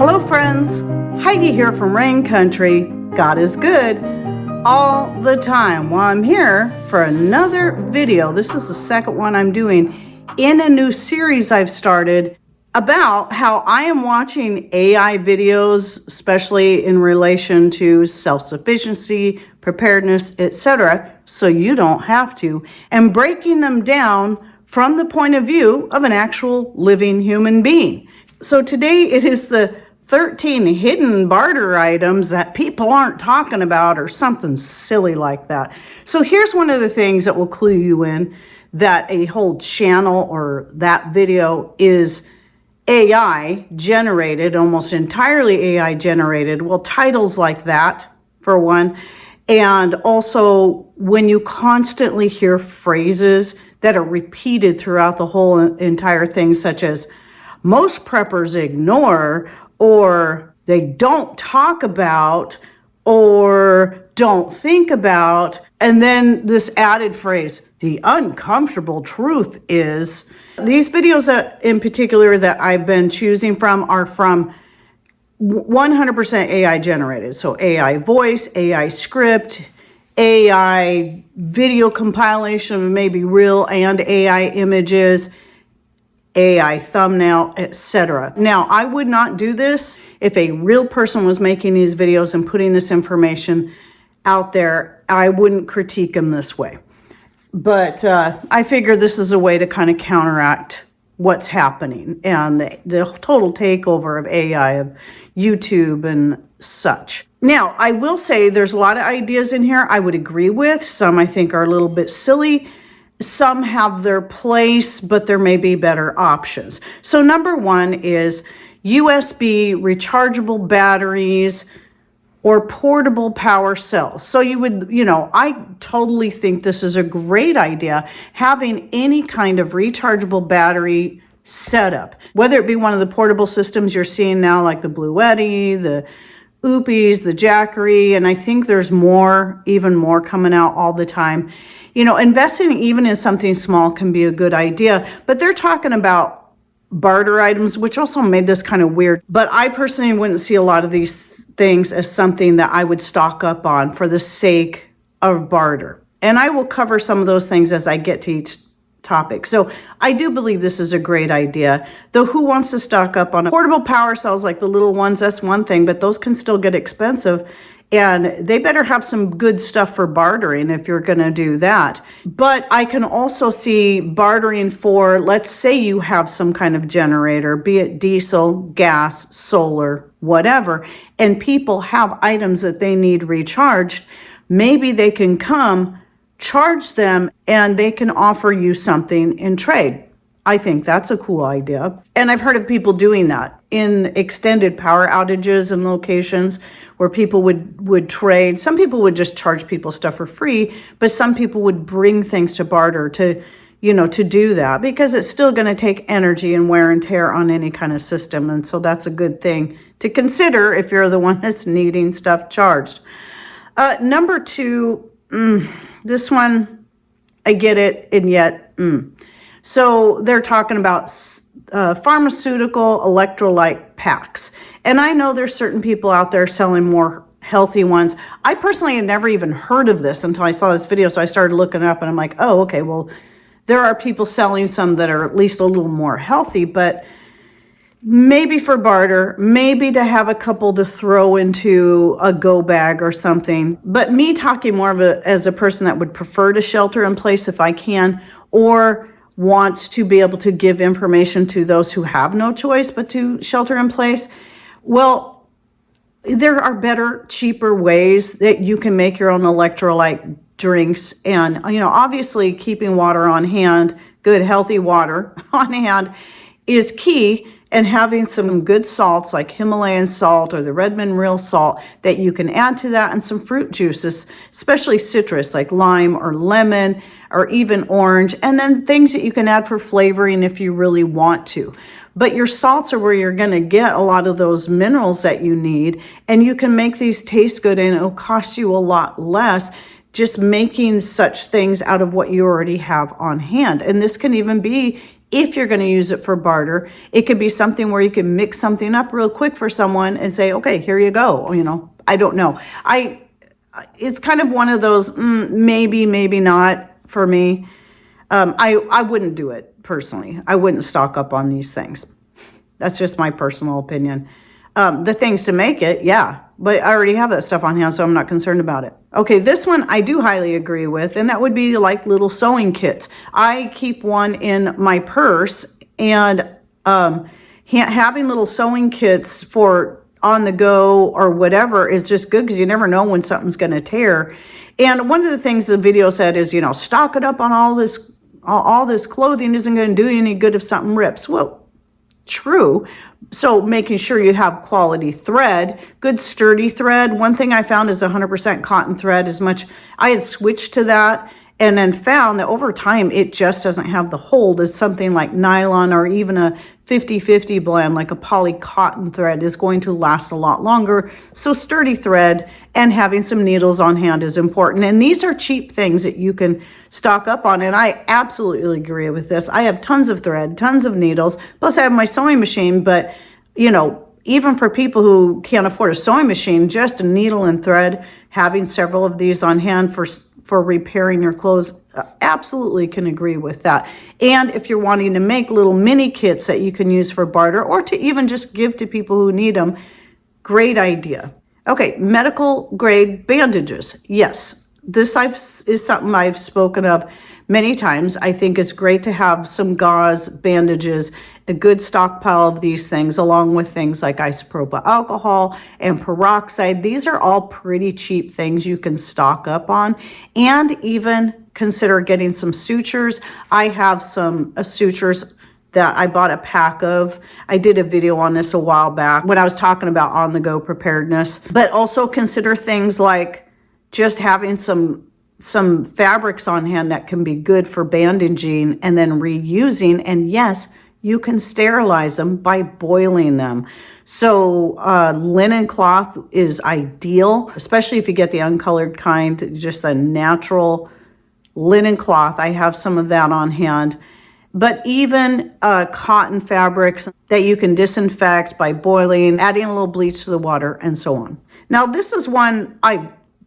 Hello friends, Heidi here from Rain Country. God is good all the time. Well, I'm here for another video. This is the second one I'm doing in a new series I've started about how I am watching AI videos, especially in relation to self-sufficiency, preparedness, etc., so you don't have to, and breaking them down from the point of view of an actual living human being. So today it is the 13 hidden barter items that people aren't talking about, or something silly like that. So here's one of the things that will clue you in that a whole channel or that video is AI generated, almost entirely AI generated. Well, titles like that, for one. And also when you constantly hear phrases that are repeated throughout the whole entire thing, such as most preppers ignore, or they don't talk about, or don't think about, and then this added phrase, the uncomfortable truth is. These videos that in particular that I've been choosing from are from 100% AI generated. So AI voice, AI script, AI video compilation of maybe real and AI images, AI thumbnail, etc. Now, I would not do this if a real person was making these videos and putting this information out there. I wouldn't critique them this way. But I figure this is a way to kind of counteract what's happening and the total takeover of AI, of YouTube and such. Now, I will say there's a lot of ideas in here I would agree with. Some I think are a little bit silly. Some have their place, but there may be better options. So number one is USB rechargeable batteries or portable power cells. So you would, I totally think this is a great idea, having any kind of rechargeable battery setup, whether it be one of the portable systems you're seeing now, like the Bluetti, the Oopies, the Jackery, and I think there's even more coming out all the time. Investing even in something small can be a good idea, but they're talking about barter items, which also made this kind of weird. But I personally wouldn't see a lot of these things as something that I would stock up on for the sake of barter. And I will cover some of those things as I get to each topic. So I do believe this is a great idea, though who wants to stock up on portable power cells like the little ones? That's one thing, but those can still get expensive. And they better have some good stuff for bartering if you're going to do that. But I can also see bartering for, let's say you have some kind of generator, be it diesel, gas, solar, whatever, and people have items that they need recharged. Maybe they can come, charge them, and they can offer you something in trade. I think that's a cool idea. And I've heard of people doing that in extended power outages and locations where people would trade. Some people would just charge people stuff for free, but some people would bring things to barter to do that, because it's still going to take energy and wear and tear on any kind of system. And so that's a good thing to consider if you're the one that's needing stuff charged. Number two, this one, I get it, and yet, So they're talking about pharmaceutical electrolyte packs. And I know there's certain people out there selling more healthy ones. I personally had never even heard of this until I saw this video. So I started looking up and I'm like, oh, okay, well, there are people selling some that are at least a little more healthy, but maybe for barter, maybe to have a couple to throw into a go bag or something. But me talking more of as a person that would prefer to shelter in place if I can, or wants to be able to give information to those who have no choice but to shelter in place. Well, there are better, cheaper ways that you can make your own electrolyte drinks. And, obviously keeping water on hand, good, healthy water on hand is key. And having some good salts like Himalayan salt or the Redmond Real salt that you can add to that, and some fruit juices, especially citrus like lime or lemon or even orange, and then things that you can add for flavoring if you really want to. But your salts are where you're going to get a lot of those minerals that you need, and you can make these taste good, and it'll cost you a lot less just making such things out of what you already have on hand. And this can even be, if you're going to use it for barter, it could be something where you can mix something up real quick for someone and say, okay, here you go. You know, I don't know. It's kind of one of those, maybe not for me. I wouldn't do it personally. I wouldn't stock up on these things. That's just my personal opinion. The things to make it, yeah, but I already have that stuff on hand, so I'm not concerned about it. Okay, this one I do highly agree with, and that would be like little sewing kits. I keep one in my purse, and having little sewing kits for on the go or whatever is just good, because you never know when something's going to tear. And one of the things the video said is, you know, stock it up on all this clothing isn't going to do you any good if something rips. Well, true. So making sure you have quality thread, good sturdy thread. One thing I found is 100% cotton thread. I had switched to that, and then found that over time it just doesn't have the hold as something like nylon, or even a 50-50 blend like a poly cotton thread is going to last a lot longer. So sturdy thread and having some needles on hand is important. And these are cheap things that you can stock up on. And I absolutely agree with this. I have tons of thread, tons of needles, plus I have my sewing machine. But, you know, even for people who can't afford a sewing machine, just a needle and thread, having several of these on hand for repairing your clothes, absolutely can agree with that. And if you're wanting to make little mini kits that you can use for barter, or to even just give to people who need them, great idea. Okay, medical grade bandages. Yes, this is something I've spoken of many times. I think it's great to have some gauze, bandages, a good stockpile of these things, along with things like isopropyl alcohol and peroxide. These are all pretty cheap things you can stock up on, and even consider getting some sutures. I have some sutures that I bought a pack of. I did a video on this a while back when I was talking about on-the-go preparedness. But also consider things like just having some fabrics on hand that can be good for bandaging and then reusing. And yes, you can sterilize them by boiling them. So linen cloth is ideal, especially if you get the uncolored kind, just a natural linen cloth. I have some of that on hand. But even cotton fabrics that you can disinfect by boiling, adding a little bleach to the water, and so on. Now, this is one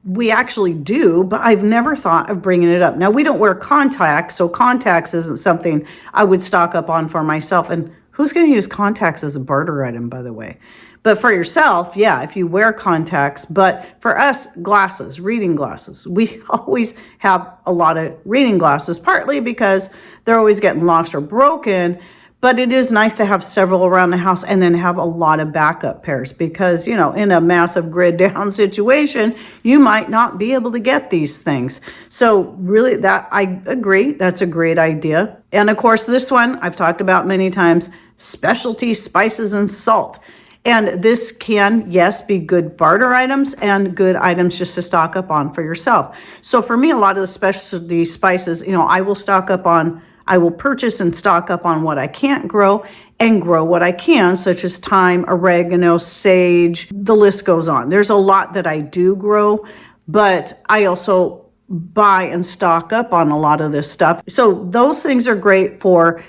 we actually do, but I've never thought of bringing it up. Now, we don't wear contacts, so contacts isn't something I would stock up on for myself. And who's going to use contacts as a barter item, by the way? But for yourself, yeah, if you wear contacts. But for us, glasses, reading glasses. We always have a lot of reading glasses, partly because they're always getting lost or broken. But it is nice to have several around the house and then have a lot of backup pairs, because, you know, in a massive grid down situation, you might not be able to get these things. So really, that I agree, that's a great idea. And of course, this one I've talked about many times, specialty spices and salt. And this can, yes, be good barter items and good items just to stock up on for yourself. So for me, a lot of the specialty spices, you know, I will purchase and stock up on what I can't grow and grow what I can, such as thyme, oregano, sage, the list goes on. There's a lot that I do grow, but I also buy and stock up on a lot of this stuff. So those things are great for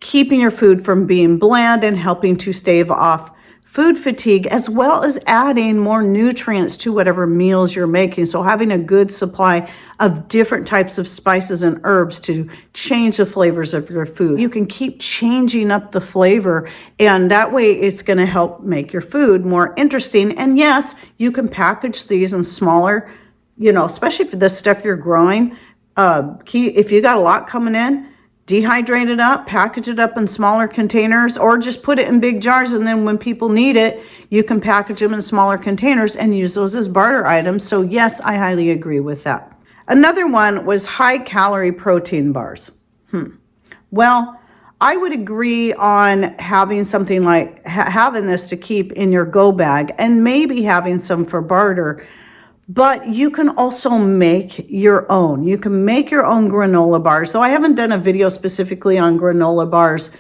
keeping your food from being bland and helping to stave off food fatigue, as well as adding more nutrients to whatever meals you're making. So having a good supply of different types of spices and herbs to change the flavors of your food. You can keep changing up the flavor, and that way it's going to help make your food more interesting. And yes, you can package these in smaller, you know, especially for the stuff you're growing. If you got a lot coming in, dehydrate it up, package it up in smaller containers, or just put it in big jars, and then when people need it, you can package them in smaller containers and use those as barter items. So yes, I highly agree with that. Another one was high-calorie protein bars. Well, I would agree on having something like having this to keep in your go bag, and maybe having some for barter. But you can also make your own. You can make your own granola bars. So I haven't done a video specifically on granola bars.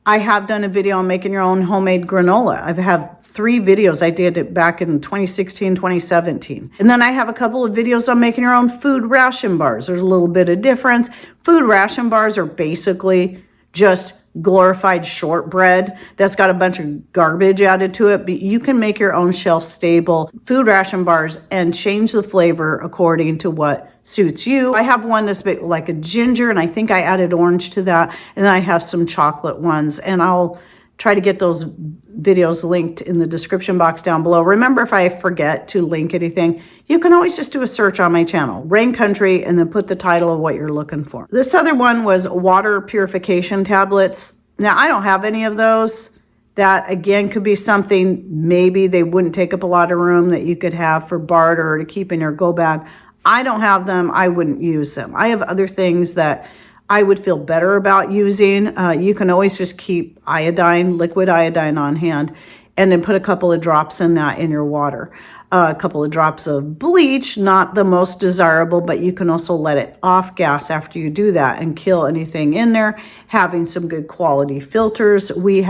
I have done a video on making your own homemade granola. I have 3 videos. I did it back in 2016, 2017. And then I have a couple of videos on making your own food ration bars. There's a little bit of difference. Food ration bars are basically just glorified shortbread that's got a bunch of garbage added to it, but you can make your own shelf-stable food ration bars and change the flavor according to what suits you. I have one that's like a ginger, and I think I added orange to that, and then I have some chocolate ones, and I'll try to get those videos linked in the description box down below. Remember, if I forget to link anything, you can always just do a search on my channel, Rain Country, and then put the title of what you're looking for. This other one was water purification tablets. Now, I don't have any of those. That, again, could be something, maybe they wouldn't take up a lot of room that you could have for barter or to keep in your go bag. I don't have them. I wouldn't use them. I have other things that I would feel better about using. You can always just keep iodine, liquid iodine on hand, and then put a couple of drops in that in your water. A couple of drops of bleach, not the most desirable, but you can also let it off gas after you do that and kill anything in there. Having some good quality filters. We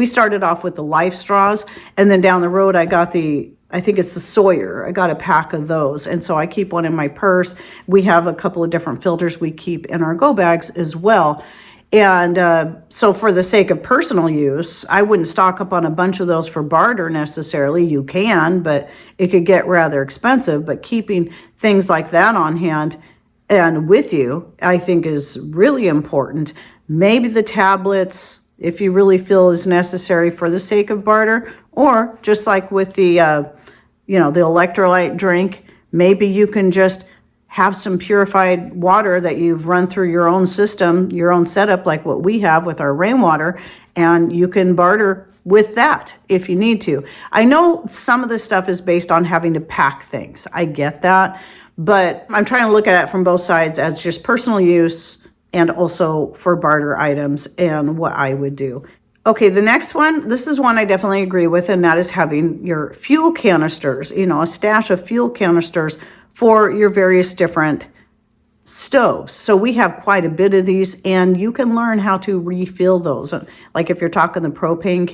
started off with the Life straws, and then down the road I think it's the Sawyer. I got a pack of those. And so I keep one in my purse. We have a couple of different filters we keep in our go bags as well. And so for the sake of personal use, I wouldn't stock up on a bunch of those for barter necessarily. You can, but it could get rather expensive. But keeping things like that on hand and with you, I think is really important. Maybe the tablets, if you really feel is necessary for the sake of barter, or just like with the the electrolyte drink, maybe you can just have some purified water that you've run through your own system, your own setup, like what we have with our rainwater, and you can barter with that if you need to. I know some of this stuff is based on having to pack things. I get that, but I'm trying to look at it from both sides as just personal use and also for barter items and what I would do. Okay, the next one, this is one I definitely agree with, and that is having your fuel canisters, a stash of fuel canisters for your various different stoves. So we have quite a bit of these, and you can learn how to refill those. Like if you're talking the propane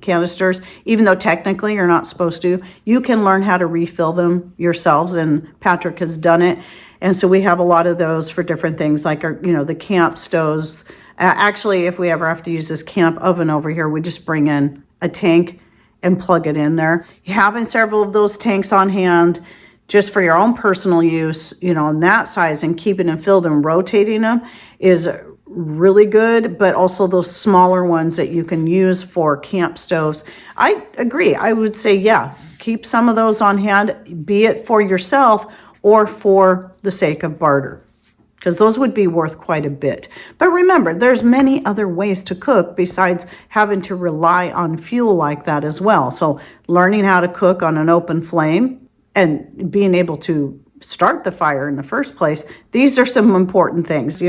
canisters, even though technically you're not supposed to, you can learn how to refill them yourselves, and Patrick has done it. And so we have a lot of those for different things, like our, the camp stoves. Actually, if we ever have to use this camp oven over here, we just bring in a tank and plug it in there. Having several of those tanks on hand just for your own personal use, in that size, and keeping them filled and rotating them is really good, but also those smaller ones that you can use for camp stoves. I agree. I would say, yeah, keep some of those on hand, be it for yourself or for the sake of barter, because those would be worth quite a bit. But remember, there's many other ways to cook besides having to rely on fuel like that as well. So learning how to cook on an open flame and being able to start the fire in the first place, these are some important things.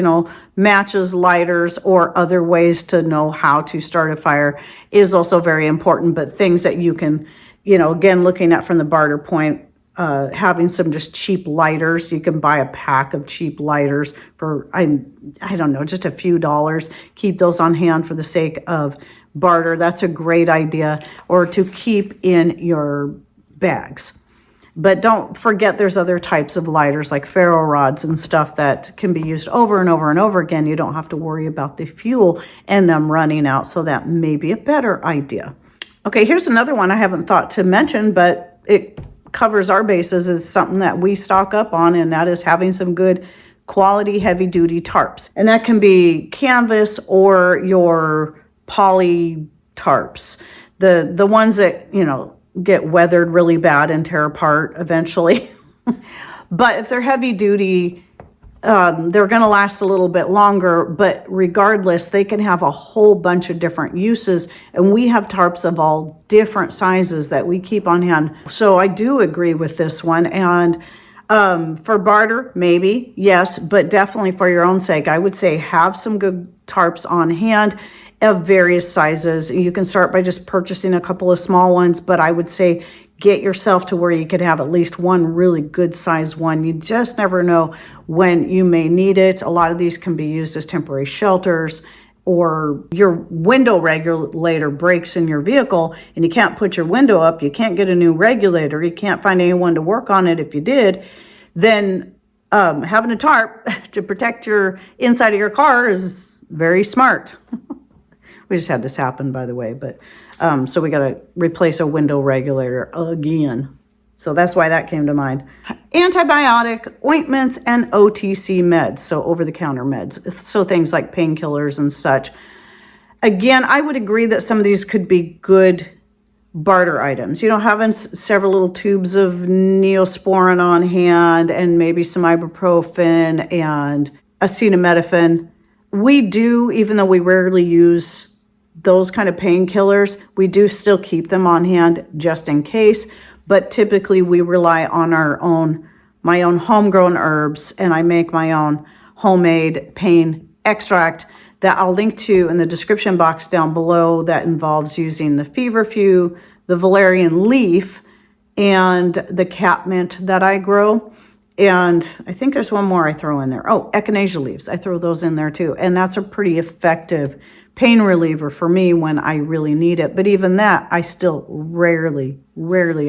Matches, lighters, or other ways to know how to start a fire is also very important. But things that you can, again, looking at from the barter point, having some just cheap lighters. You can buy a pack of cheap lighters for, I don't know, just a few dollars. Keep those on hand for the sake of barter. That's a great idea. Or to keep in your bags. But don't forget there's other types of lighters like ferro rods and stuff that can be used over and over and over again. You don't have to worry about the fuel and them running out. So that may be a better idea. Okay, here's another one I haven't thought to mention, but it covers our bases, is something that we stock up on, and that is having some good quality heavy duty tarps. And that can be canvas or your poly tarps. The ones that, get weathered really bad and tear apart eventually. But if they're heavy duty, they're going to last a little bit longer, but regardless, they can have a whole bunch of different uses. And we have tarps of all different sizes that we keep on hand. So I do agree with this one. And for barter, maybe, yes, but definitely for your own sake, I would say have some good tarps on hand of various sizes. You can start by just purchasing a couple of small ones, but I would say get yourself to where you could have at least one really good size one. You just never know when you may need it. A lot of these can be used as temporary shelters or your window regulator breaks in your vehicle and you can't put your window up, you can't get a new regulator, you can't find anyone to work on it if you did, then having a tarp to protect your inside of your car is very smart. We just had this happen, by the way, but so we got to replace a window regulator again. So that's why that came to mind. Antibiotic, ointments, and OTC meds, so over-the-counter meds. So things like painkillers and such. Again, I would agree that some of these could be good barter items. You know, having several little tubes of Neosporin on hand and maybe some ibuprofen and acetaminophen. We do, even though we rarely use those kind of painkillers, we do still keep them on hand just in case. But typically we rely on my own homegrown herbs, and I make my own homemade pain extract that I'll link to in the description box down below, that involves using the feverfew, the valerian leaf, and the catmint that I grow. And I think there's one more I throw in there. Oh, echinacea leaves. I throw those in there too. And that's a pretty effective pain reliever for me when I really need it. But even that, I still rarely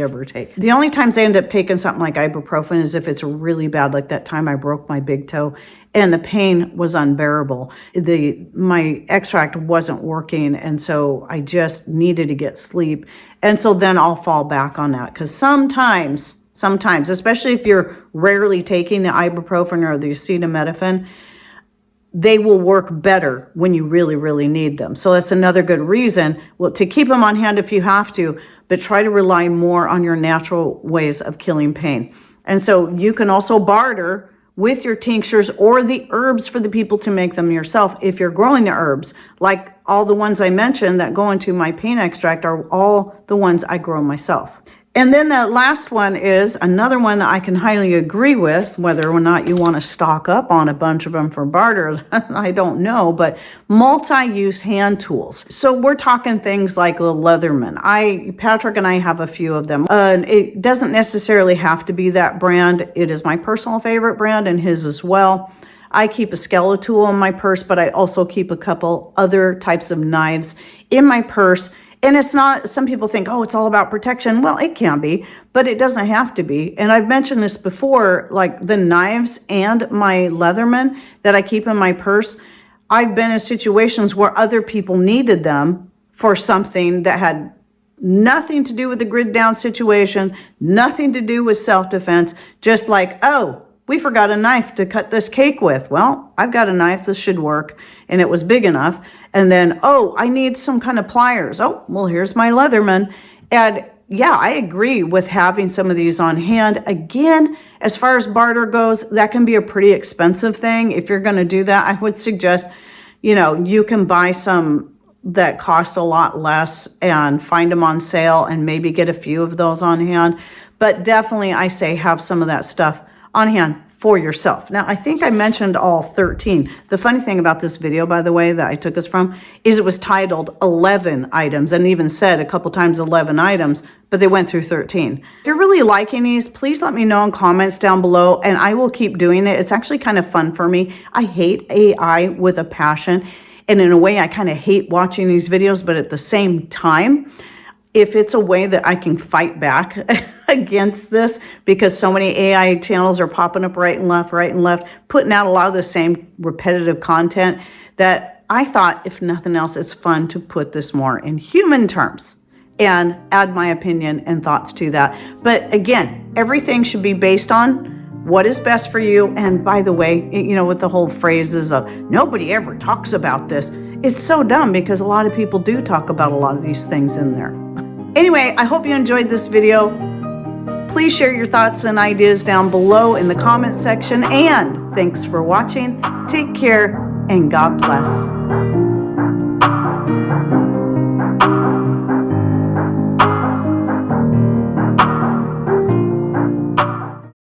ever take. The only times I end up taking something like ibuprofen is if it's really bad, like that time I broke my big toe and the pain was unbearable. My extract wasn't working, and so I just needed to get sleep. And so then I'll fall back on that, because sometimes, especially if you're rarely taking the ibuprofen or the acetaminophen, they will work better when you really need them. So that's another good reason, well, to keep them on hand if you have to, but try to rely more on your natural ways of killing pain. And so you can also barter with your tinctures or the herbs for the people to make them yourself. If you're growing the herbs, like all the ones I mentioned that go into my pain extract are all the ones I grow myself. And then the last one is another one that I can highly agree with, whether or not you want to stock up on a bunch of them for barter, I don't know, but multi-use hand tools. So we're talking things like the Leatherman. Patrick and I have a few of them. It doesn't necessarily have to be that brand. It is my personal favorite brand and his as well. I keep a Skeletal in my purse, but I also keep a couple other types of knives in my purse. And it's not, some people think, oh, it's all about protection. Well, it can be, but it doesn't have to be. And I've mentioned this before, like the knives and my Leatherman that I keep in my purse. I've been in situations where other people needed them for something that had nothing to do with the grid down situation, nothing to do with self-defense, just like, oh, we forgot a knife to cut this cake with. Well, I've got a knife, this should work. And it was big enough. And then, oh, I need some kind of pliers. Oh, well, here's my Leatherman. And yeah, I agree with having some of these on hand. Again, as far as barter goes, that can be a pretty expensive thing. If you're going to do that, I would suggest, you can buy some that cost a lot less and find them on sale and maybe get a few of those on hand. But definitely, I say have some of that stuff on hand for yourself. Now, I think I mentioned all 13. The funny thing about this video, by the way, that I took us from, is it was titled 11 items and even said a couple times 11 items, but they went through 13. If you're really liking these, please let me know in comments down below, and I will keep doing it. It's actually kind of fun for me. I hate AI with a passion, and in a way, I kind of hate watching these videos, but at the same time, if it's a way that I can fight back against this, because so many AI channels are popping up right and left, putting out a lot of the same repetitive content, that I thought, if nothing else, it's fun to put this more in human terms and add my opinion and thoughts to that. But again, everything should be based on what is best for you. And by the way, with the whole phrases of nobody ever talks about this, it's so dumb, because a lot of people do talk about a lot of these things in there. Anyway, I hope you enjoyed this video. Please share your thoughts and ideas down below in the comments section. And thanks for watching. Take care and God bless.